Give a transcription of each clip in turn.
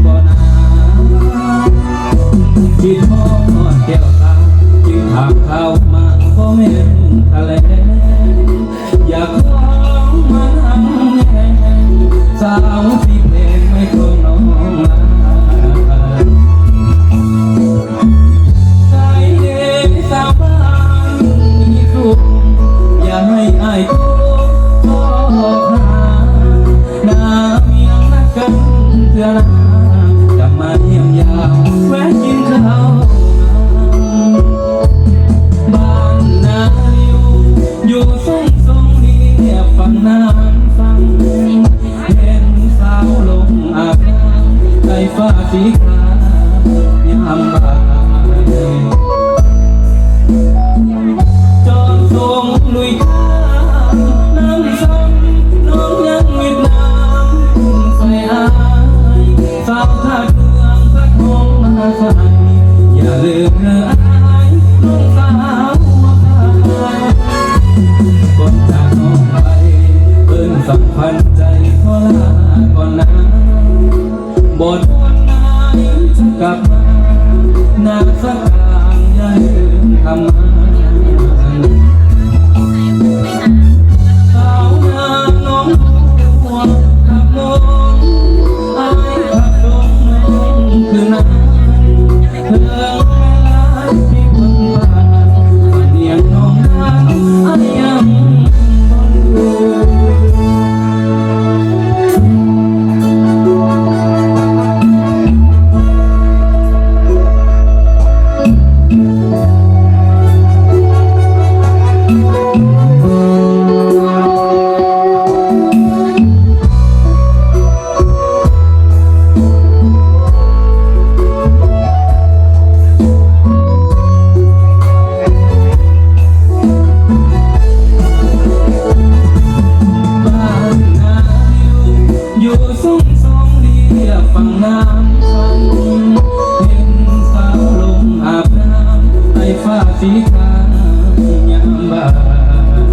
บ่นาคิดฮอดแก้วตาจึงถามข่าวมาบ่แม่นทะเลอยากลองมานั่งแง่สาวที่เพลงไม่คงน้องลาใจเด็กสาวบ้านมีสุขอย่าให้อายทุกข์ทรมานน้ำยังนัดกันเพื่อนาจะมาเยี่ยมยามแวะกินข้าวบ้านนาอยู่ส่งทรงเรียบฝั่งน้ำฟังเห็นสาวลงอาบน้ำใส่ฟ้าสีขาว ยามบ่ายจอนทรงลุยข้ามน้ำซ้ำน้องยังวิดน้ำใส่อายสาวท่าเมืองพัดหงมาใส่อย่าลืมเนื้ออายน้องสาวหัวใจก่อนจากน้องไปเอิ้นสัมพันธ์ใจขอลาก่อนนะบ่โดนนายจะกลับมาหน้าสักกลางอย่าลืมทำมาสาวนาน้องหัวขับมองอายขับลงน้องคือน้ำเธอเวลาที่เพิ่งผ่านเนียงน้องนั้นอายยังบ่รู้อยู่สุ่มสองเรียบฝั่งน้ำฟังเห็นสาวลงอาบน้ำใต้ฟ้าสีขาว ยามบ่าย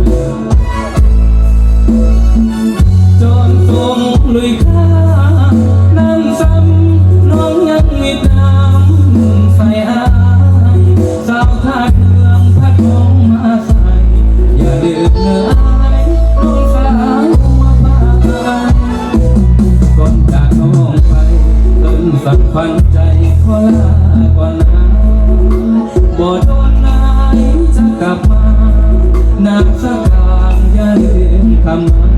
จนทรงลุยข้ามน้ำซ้ำน้องยังมิดน้ำใส่อายสาวท่าเมืองพัดหงมาใส่อย่าลืมเนื้ออายน้องสาวหัวบ้านก่อนจากน้องไปเอิ้นสักพันใจขอลาก่อนนะบ่โดนนายจะกลับมาน้ำสักกลางอย่าลืมคำ